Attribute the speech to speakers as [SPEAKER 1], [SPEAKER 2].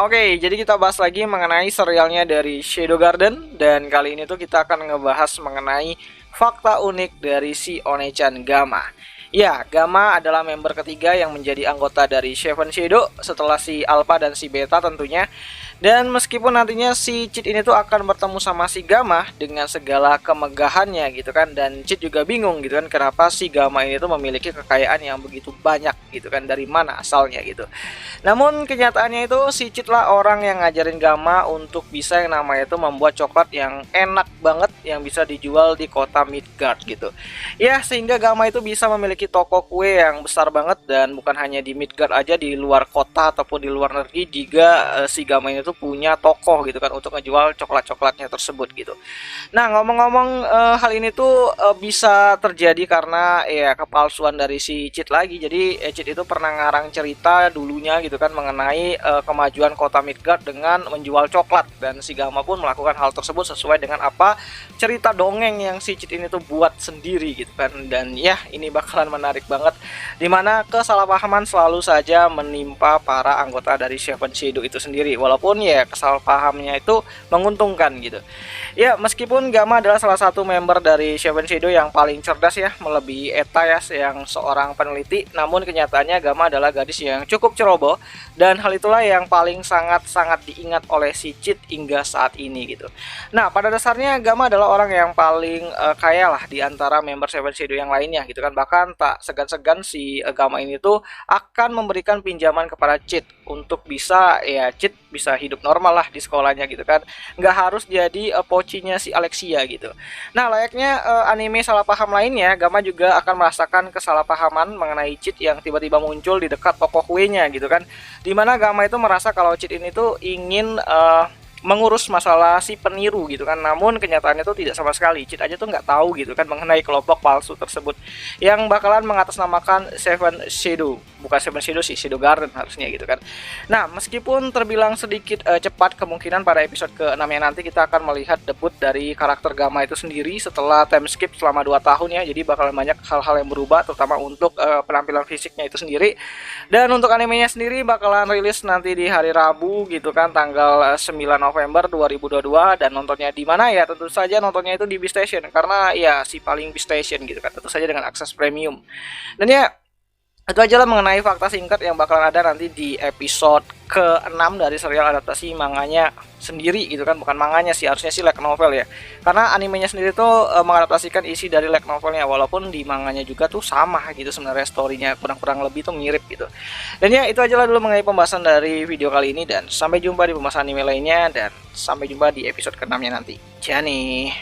[SPEAKER 1] Oke, jadi kita bahas lagi mengenai serialnya dari Shadow Garden. Dan kali ini tuh kita akan ngebahas mengenai fakta unik dari si One-chan Gamma. Ya, Gamma adalah member ketiga yang menjadi anggota dari Seven Shadow setelah si Alpha dan si Beta tentunya. Dan meskipun nantinya si Cid ini tuh akan bertemu sama si Gamma dengan segala kemegahannya gitu kan, dan Cid juga bingung gitu kan kenapa si Gamma ini tuh memiliki kekayaan yang begitu banyak gitu kan, dari mana asalnya gitu. Namun kenyataannya itu si Cid lah orang yang ngajarin Gamma untuk bisa yang namanya itu membuat coklat yang enak banget yang bisa dijual di kota Midgard gitu. Ya, sehingga Gamma itu bisa memiliki toko kue yang besar banget, dan bukan hanya di Midgard aja, di luar kota ataupun di luar negeri juga si Gamma ini tuh punya toko gitu kan untuk ngejual coklat-coklatnya tersebut gitu. Nah, ngomong-ngomong hal ini tuh bisa terjadi karena ya kepalsuan dari si Cid lagi. Jadi Cid itu pernah ngarang cerita dulunya gitu kan mengenai kemajuan kota Midgard dengan menjual coklat, dan si Gamma pun melakukan hal tersebut sesuai dengan apa cerita dongeng yang si Cid ini tuh buat sendiri gitu kan. Dan ya, ini bakalan menarik banget dimana kesalahpahaman selalu saja menimpa para anggota dari Seven Shadow itu sendiri, walaupun ya kesalahpahamnya itu menguntungkan gitu. Ya, meskipun Gamma adalah salah satu member dari Seven Shadow yang paling cerdas ya, melebihi Eta ya yang seorang peneliti, namun kenyataannya Gamma adalah gadis yang cukup ceroboh, dan hal itulah yang paling sangat-sangat diingat oleh si Cid hingga saat ini gitu. Nah, pada dasarnya Gamma adalah orang yang paling kaya lah di antara member Seven Shadow yang lainnya gitu kan. Bahkan tak segan-segan si Gamma ini tuh akan memberikan pinjaman kepada Cid untuk bisa ya Cid bisa hidup normal lah di sekolahnya gitu kan, nggak harus jadi pocinya si Alexia gitu. Nah, layaknya anime salah paham lainnya, Gamma juga akan merasakan kesalahpahaman mengenai Cid yang tiba-tiba muncul di dekat toko kuenya gitu kan, dimana Gamma itu merasa kalau Cid ini tuh ingin mengurus masalah si peniru gitu kan. Namun kenyataannya tuh tidak sama sekali. Cid aja tuh nggak tahu gitu kan mengenai kelompok palsu tersebut yang bakalan mengatasnamakan Seven Shadow, bukan Seven Shadow sih, Shadow Garden harusnya gitu kan. Nah, meskipun terbilang sedikit cepat, kemungkinan pada episode ke-6 yang nanti kita akan melihat debut dari karakter Gamma itu sendiri setelah time skip selama 2 tahun ya. Jadi bakalan banyak hal-hal yang berubah, terutama untuk penampilan fisiknya itu sendiri. Dan untuk animenya sendiri bakalan rilis nanti di hari Rabu gitu kan, tanggal 9 November 2022. Dan nontonnya di mana ya? Tentu saja nontonnya itu di Beastation, karena ya si paling Beastation gitu kan, tentu saja dengan akses premium. Dan ya, itu aja lah mengenai fakta singkat yang bakalan ada nanti di episode ke-6 dari serial adaptasi manganya sendiri gitu kan. Bukan manganya sih, harusnya sih light novel ya, karena animenya sendiri tuh mengadaptasikan isi dari light novelnya, walaupun di manganya juga tuh sama gitu sebenarnya, storynya kurang-kurang lebih tuh mirip gitu. Dan ya, itu aja lah dulu mengenai pembahasan dari video kali ini, dan sampai jumpa di pembahasan anime lainnya, dan sampai jumpa di episode ke-6 nya nanti. Jani.